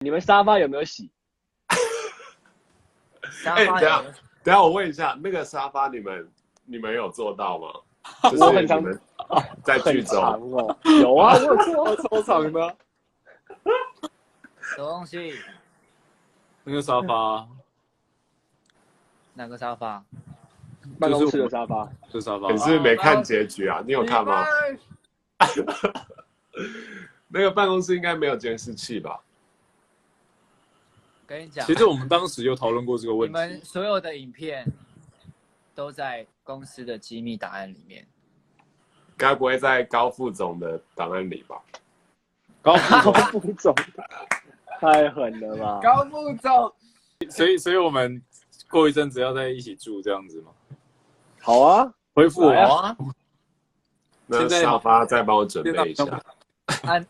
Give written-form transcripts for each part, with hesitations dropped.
你们沙发有没有洗？沙哎、发有没有等一下我问一下，那个沙发你们有做到吗？就是我很常你们在剧很中长哦，有啊，我有做啊。超长的什么东西？那个沙发，哪个沙发？办公室的沙发，这沙发可是没看结局啊，你有看吗？那个办公室应该没有监视器吧？跟你讲，其实我们当时有讨论过这个问你们题。所有的影片都在公司的机密档案里面。该不会在高副总的档案里吧？高高副总，太狠了吧！高副总，所以我们过一阵子要在一起住这样子吗？好啊，恢复好啊，那现在沙发再帮我准备一下。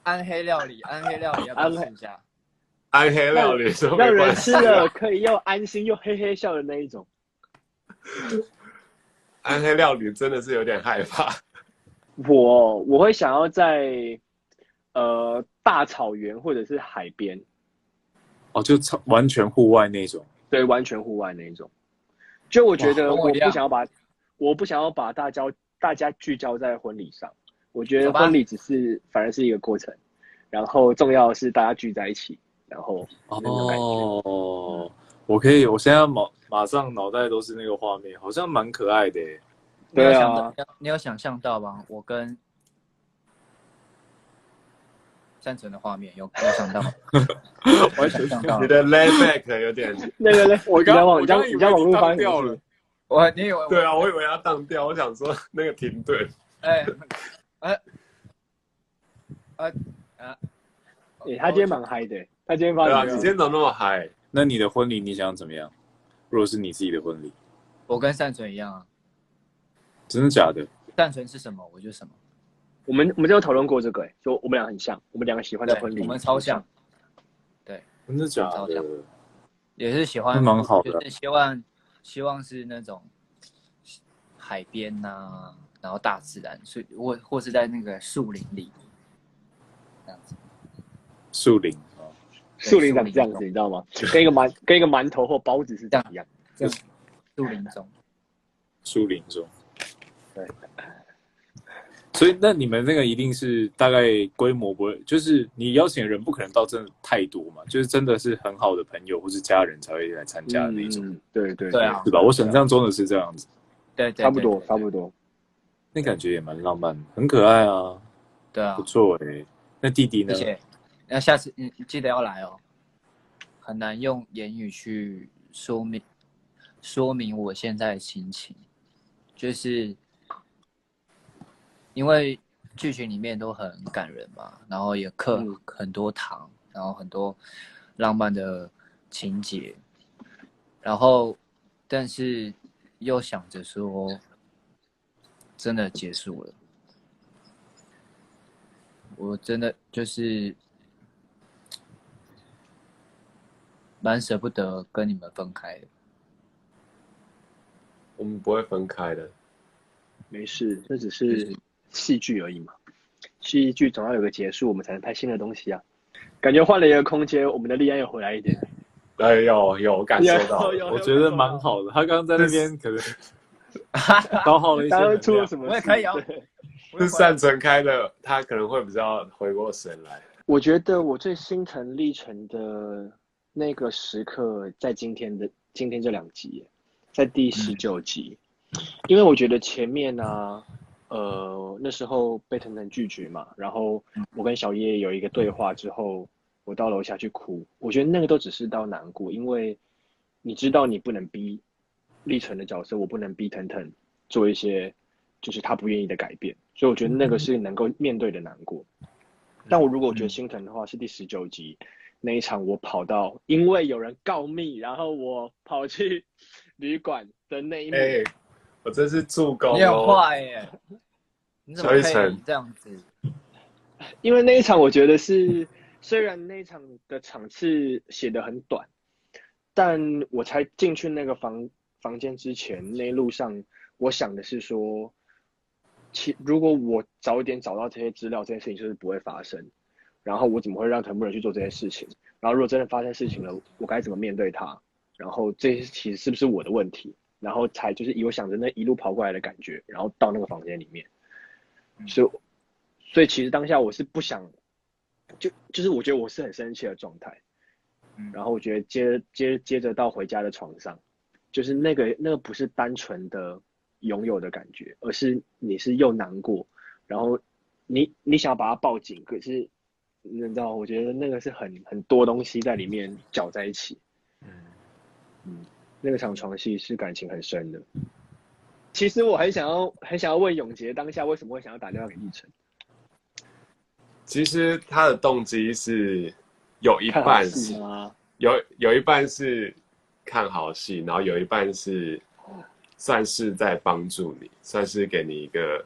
暗黑料理，暗黑料理要不要试一下？暗黑料理说没让人关系吃了可以又安心又嘿嘿笑的那一种。暗黑料理真的是有点害怕。我会想要在大草原或者是海边，哦，就完全户外那种。对，完全户外那一种。就我觉得哇跟我一样我不想要把大家聚焦在婚礼上，我觉得婚礼反而是一个过程，然后重要的是大家聚在一起，然后那种感觉。哦，我现在马上脑袋都是那个画面，好像蛮可爱的耶。对啊，你有想象到吗？我跟赞成的画面有想到吗？我有想象到你。的 lay back 有点，那个呢？我刚以为你家网络发生什掉了么事？。你以为对啊，我以为要当掉，我想说那个停顿。他今天蛮嗨的，他今天发对啊，生什么事？你今天怎么那么嗨？那你的婚礼你想怎么样？如果是你自己的婚礼，我跟善存一样啊。真的假的？善存是什么，我就什么。我们就有讨论过这个，说我们俩很像，我们两个喜欢的婚礼，我们超像。对，真的假的？也是喜欢，蛮好的。就是希望是那种海边呐、然后大自然，所以或是在那个树林里这样子。树林啊，树林长这样子，你知道吗？跟一个馒头或包子是这样，这样树林中。树林中。对。所以那你们那个一定是大概规模不会，就是你邀请的人不可能到真的太多嘛，就是真的是很好的朋友或是家人才会来参加的那种。对啊，是吧？我想象中的是这样子。对，差不多。那感觉也蛮浪漫，很可爱啊。对啊，不错哎。那弟弟呢？而且那下次你记得要来哦，很难用言语去说明我现在的心情，就是因为剧情里面都很感人嘛，然后也刻很多糖，然后很多浪漫的情节，然后但是又想着说，真的结束了，我真的就是蛮舍不得跟你们分开的。我们不会分开的。没事，这只是戏剧而已嘛。戏剧总要有个结束，我们才能拍新的东西啊。感觉换了一个空间，我们的力量又回来一点。有感受到，我觉得蛮好的。他刚刚在那边可能消耗了一些能量。出了什么事？我也可以哦。是善存开的，他可能会比较回过神来。我觉得我最心疼历程的那个时刻，在今天这2集，在第19集，因为我觉得前面呢，那时候被腾腾拒绝嘛，然后我跟小叶有一个对话之后，我到楼下去哭，我觉得那个都只是到难过，因为你知道你不能逼历程的角色，我不能逼腾腾做一些就是他不愿意的改变，所以我觉得那个是能够面对的难过。但我如果觉得心疼的话，是第19集那一场，我跑到因为有人告密，然后我跑去旅馆的那一幕。我真是助攻哦！你很坏耶！你怎么可以这样子？因为那一场我觉得是，虽然那一场的场次写得很短，但我才进去那个房间之前，那一路上我想的是说，如果我早一点找到这些资料，这件事情就是不会发生。然后我怎么会让藤木人去做这些事情？然后如果真的发生事情了，我该怎么面对他？然后这些其实是不是我的问题？然后才就是以我想着那一路跑过来的感觉，然后到那个房间里面，所以其实当下我是不想，就是我觉得我是很生气的状态，然后我觉得接着到回家的床上，就是那个不是单纯的拥有的感觉，而是你是又难过，然后你想要把它抱紧，可是你知道，我觉得那个是很多东西在里面搅在一起，那个场床戏是感情很深的。其实我很想要问永杰当下为什么会想要打电话给奕晨。其实他的动机是有一半是有一半是看好戏，然后有一半是算是在帮助你，算是给你一个，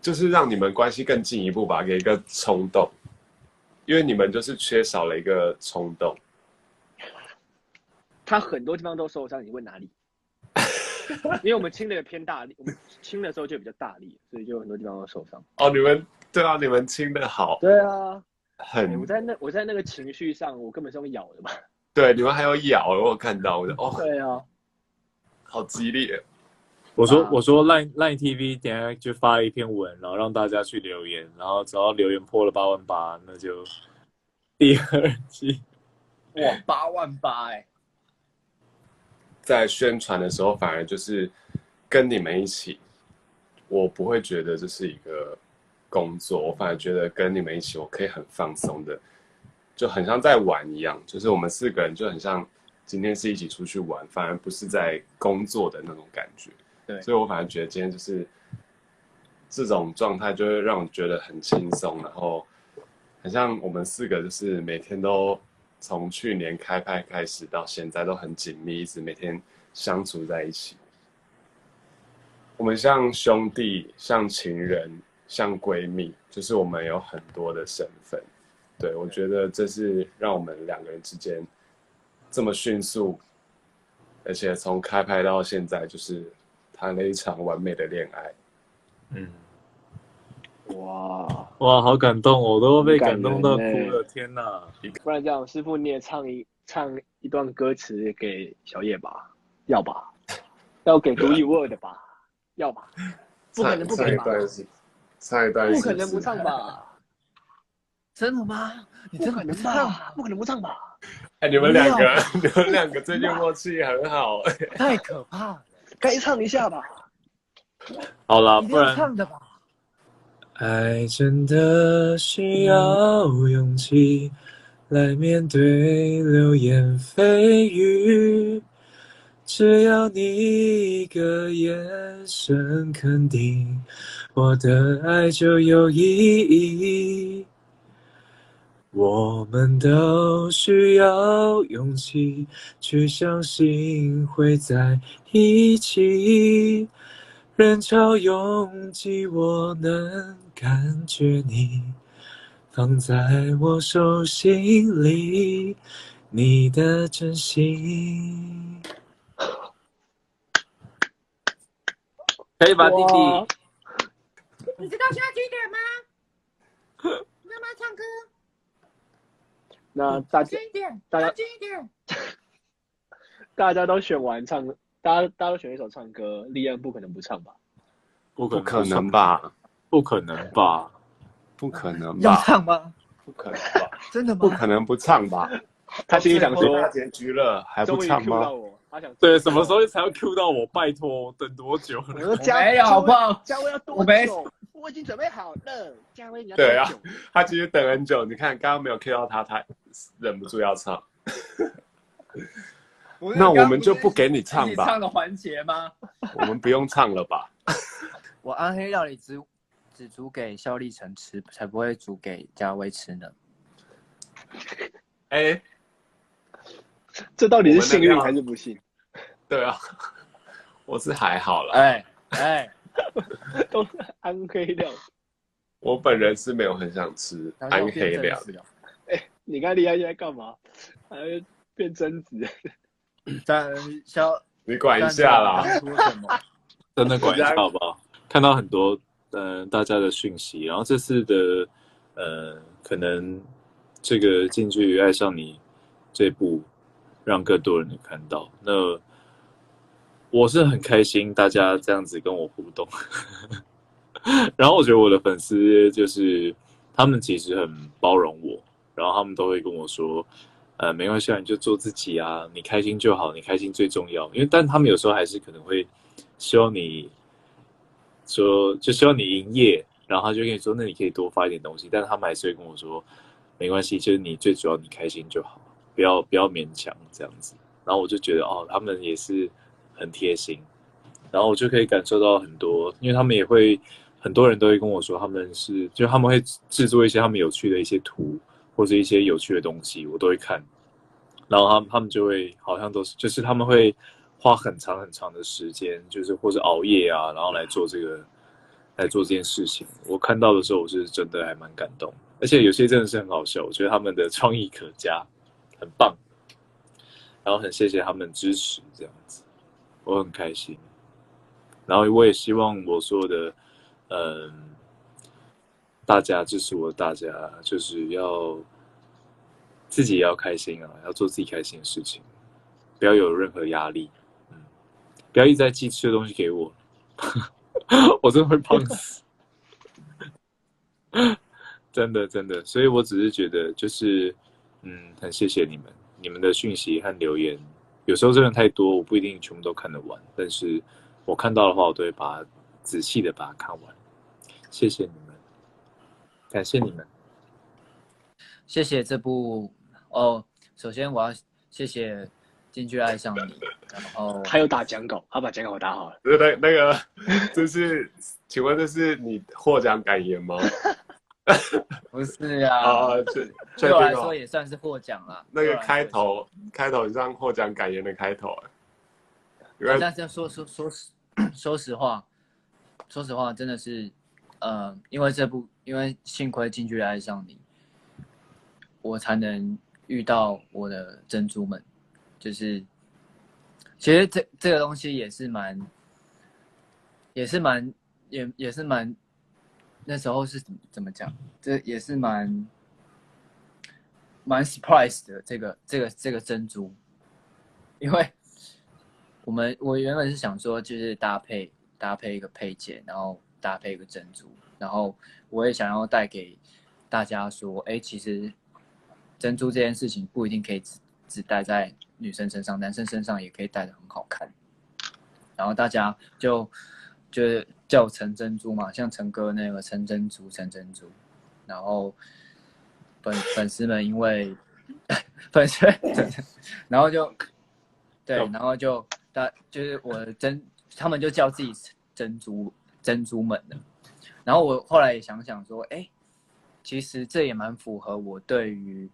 就是让你们关系更进一步吧，给一个冲动，因为你们就是缺少了一个冲动。他很多地方都受伤，你问哪里？因为我们亲的也偏大力，我们亲的时候就比较大力，所以就很多地方都受伤。哦，你们对啊，你们亲的好。对啊，很。我在那个情绪上，我根本是用咬的吧？对，你们还有咬，我有看到，我就哦。对啊，好激烈。我说 Line TV 等一下就发一篇文，然后让大家去留言，然后只要留言破了88000，那就第2季。哇，88000哎！在宣传的时候，反而就是跟你们一起，我不会觉得这是一个工作，我反而觉得跟你们一起，我可以很放松的，就很像在玩一样。就是我们4个人就很像今天是一起出去玩，反而不是在工作的那种感觉。对，所以我反而觉得今天就是这种状态，就会让我觉得很轻松，然后很像我们4个就是每天都。从去年开拍开始到现在都很紧密，一直每天相处在一起。我们像兄弟、像情人、像闺蜜，就是我们有很多的身份。对，我觉得这是让我们2个人之间这么迅速，而且从开拍到现在，就是谈了一场完美的恋爱。哇，好感动哦，我都被感动到哭了，天哪！不然这样，师傅你也唱一段歌词给小野吧？要吧？要给独一无二的吧？要吧？不可能不给吧？唱一段不可能不唱吧？真的吗？你真的不唱？不可能不唱吧？哎，你们两个最近默契很好，太可怕了！该唱一下吧？好啦，不然唱的吧。爱真的需要勇气来面对流言蜚语，只要你一个眼神肯定，我的爱就有意义。我们都需要勇气去相信会在一起，人潮拥挤，我能感觉你放在我手心里，你的真心。可以吧，弟弟？你知道现在几点吗？你干嘛唱歌？那大家近一点。大家都选完唱，大家都选一首唱歌，立恩不可能不唱吧？不可能吧？不可能吧？不可能吧？要唱吗？不可能吧？真的吗？不可能不唱吧？他心里想说，大结局了还不唱吗？他想对，什么时候才要 Q 到我？拜托，等多久了？我说没有，好不好？嘉威要多久？我已经准备好了。嘉威你要多久？对啊，他其实等很久。你看刚刚没有 Q 到他，他忍不住要唱。那我们就不给你唱吧？唱的环节吗？我们不用唱了吧？我暗黑料理只煮给肖立成吃，才不会煮给嘉威吃呢。哎，这到底是幸运还是不幸？对啊，我是还好啦。哎，都是暗黑料理。我本人是没有很想吃暗黑料理。哎，你看厉害现在干嘛？还变贞子？你管一下啦！真的管一下好不好？看到很多大家的讯息，然后这次的可能这个《近距离爱上你》这部让更多人看到。那我是很开心大家这样子跟我互动，然后我觉得我的粉丝就是他们其实很包容我，然后他们都会跟我说，没关系啊，你就做自己啊，你开心就好，你开心最重要。因为但他们有时候还是可能会希望你说，就希望你营业，然后他就跟你说，那你可以多发一点东西，但是他们还是会跟我说，没关系，就是你最主要你开心就好，不要勉强这样子。然后我就觉得哦，他们也是很贴心，然后我就可以感受到很多，因为他们也会很多人都会跟我说，他们会制作一些他们有趣的一些图或者一些有趣的东西，我都会看，然后他们就会好像都是就是他们会花很长很长的时间，就是或者熬夜啊，然后来做这件事情。我看到的时候，我是真的还蛮感动，而且有些真的是很好笑，我觉得他们的创意可嘉，很棒，然后很谢谢他们支持这样子，我很开心。然后我也希望我所有的，大家支持我的大家，就是要自己也要开心啊，要做自己开心的事情，不要有任何压力，不要一直在寄吃的东西给我，我真的会胖死，真的真的。所以我只是觉得，就是很谢谢你们的讯息和留言，有时候真的太多，我不一定全部都看得完，但是我看到的话，我都会仔细的把它看完。谢谢你们，感谢你们。谢谢这部哦。首先我要谢谢《近距离爱上你》，然后他有打讲稿，他把讲稿打好了。那个，请问这是你获奖感言吗？不是啊，对我来说也算是获奖啦。那个开头很像获奖感言的开头。但是说实话，真的是，因为幸亏近距离爱上你，我才能遇到我的珍珠们。就是其实这个东西也是蛮那时候是怎么讲？这也是蛮 surprise 的这个珍珠，因为我原本是想说就是搭配一个配件，然后搭配一个珍珠，然后我也想要带给大家说，其实珍珠这件事情不一定可以只戴在女生身上，男生身上也可以戴得很好看。然后大家就是叫我陈珍珠嘛，像陈哥那个陈珍珠，然后粉丝们因为然后就对，然后就是他们就叫自己珍珠们的。然后我后来也想说，其实这也蛮符合我对于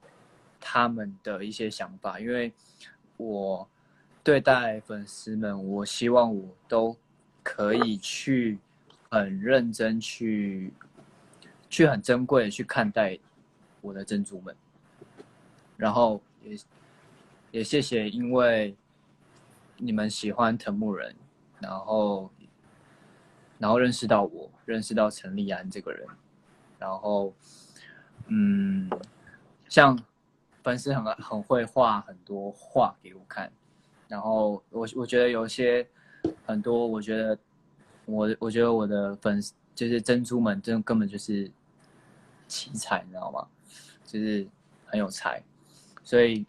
他们的一些想法，因为我对待粉丝们，我希望我都可以去很认真去很珍贵的去看待我的珍珠们，然后也谢谢，因为你们喜欢藤木人，然后认识到我，认识到陈立安这个人，然后像粉丝很会画很多画给我看，然后我觉得有些很多，我觉得我的粉丝就是珍珠们，真的根本就是奇才，你知道吗？就是很有才，所以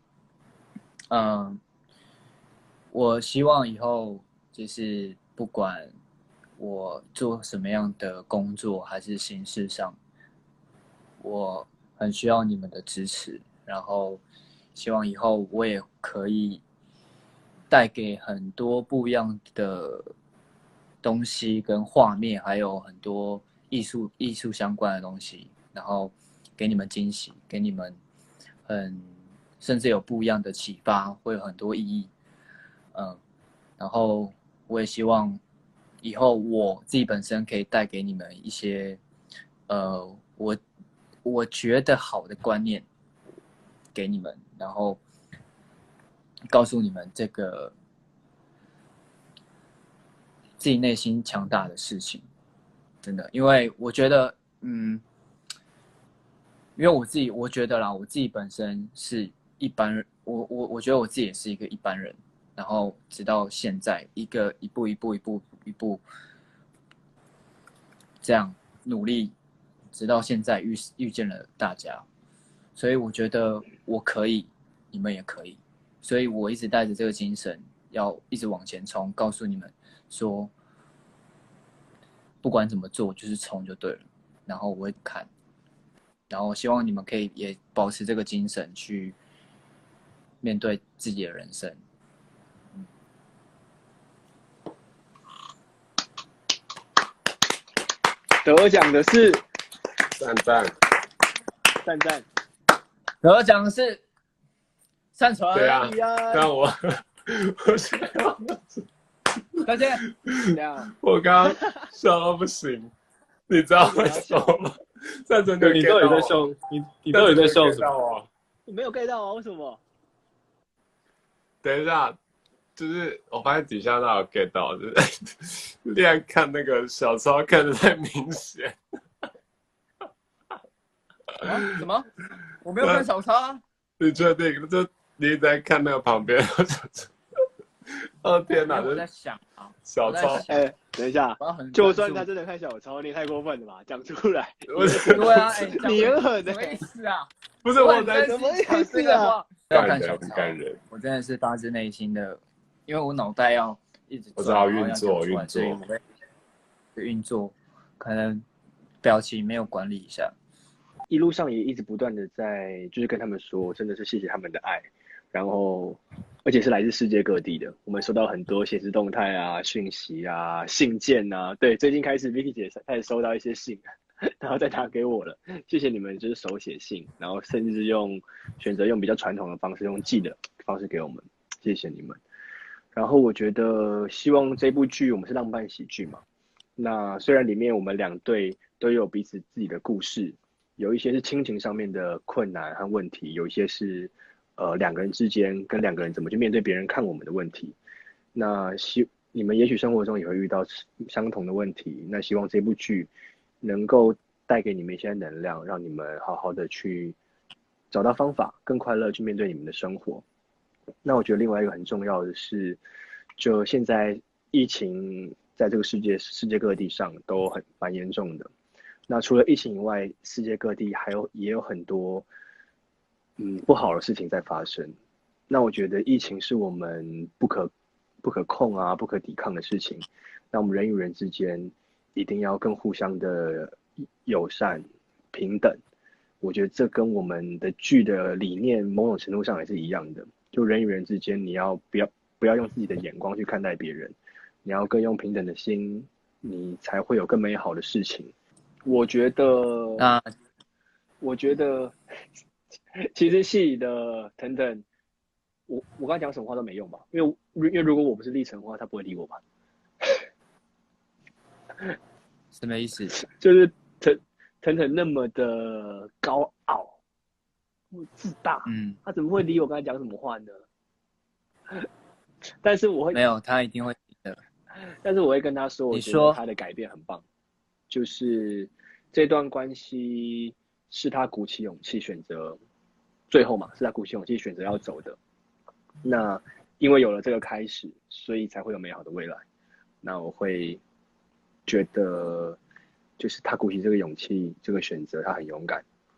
我希望以后就是不管我做什么样的工作还是形式上，我很需要你们的支持，然后希望以后我也可以带给很多不一样的东西跟画面，还有很多艺术相关的东西，然后给你们惊喜，给你们甚至有不一样的启发，会有很多意义。然后我也希望以后我自己本身可以带给你们一些我觉得好的观念给你们，然后告诉你们这个自己内心强大的事情，真的，因为我觉得因为我觉得啦，我自己本身是一般人，我觉得我自己也是一个一般人，然后直到现在一步一步这样努力，直到现在遇见了大家，所以我觉得我可以，你们也可以，所以我一直带着这个精神，要一直往前冲，告诉你们说，不管怎么做，就是冲就对了，然后我会看。然后希望你们可以也保持这个精神去面对自己的人生。得奖的是赞赞，得奖的是善传。对啊，但我想要，再见。这样，我刚刚笑到不行，你知道为什么吗？赞真的，你到底在笑？你到底在笑什么？么？我没有 get 到啊，为什么？等一下，就是我发现底下都有 get 到，就是恋看那个小抄看得太明显。啊？什么？我没有看小抄啊。你确定？就你在看那个旁边，哦天哪！我在想啊，小抄，哎，等一下，我要很就算他真的看小抄，你也太过分了吧？讲出来，对啊，哎，你很狠的什么意思啊？不是我在什么意思啊？要看小很抄，感人。我真的是发自内心的，因为我脑袋要一直我知道转然后要运作讲出来运作所以我会运作，可能表情没有管理一下。一路上也一直不断的在，就是跟他们说，真的是谢谢他们的爱，然后而且是来自世界各地的，我们收到很多现实动态啊、讯息啊、信件啊，对，最近开始 Vicky 姐开始收到一些信，然后再打给我了，谢谢你们，就是手写信，然后甚至选择用比较传统的方式，用寄的方式给我们，谢谢你们。然后我觉得，希望这部剧我们是浪漫喜剧嘛，那虽然里面我们两队都有彼此自己的故事。有一些是亲情上面的困难和问题，有一些是两个人之间跟两个人怎么去面对别人看我们的问题。那你们也许生活中也会遇到相同的问题，那希望这部剧能够带给你们一些能量，让你们好好的去找到方法，更快乐去面对你们的生活。那我觉得另外一个很重要的是，就现在疫情在这个世界各地上都蛮严重的。那除了疫情以外，世界各地也有很多不好的事情在发生。那我觉得疫情是我们不可控啊、不可抵抗的事情。那我们人与人之间一定要更互相的友善、平等。我觉得这跟我们的剧的理念某种程度上也是一样的。就人与人之间，你要不要用自己的眼光去看待别人，你要更用平等的心，你才会有更美好的事情。我觉得其实戏里的腾腾，我刚才讲什么话都没用吧？因为如果我不是立成的话，他不会理我吧？什么意思？就是腾腾那么的高傲、自大，他怎么会理我刚才讲什么话呢？但是我会没有，他一定会理的。但是我会跟他说，我觉得他的改变很棒，就是这段关系是他鼓起勇气选择，最后嘛是他鼓起勇气选择要走的。那因为有了这个开始，所以才会有美好的未来。那我会觉得，就是他鼓起这个勇气，这个选择，他很勇敢。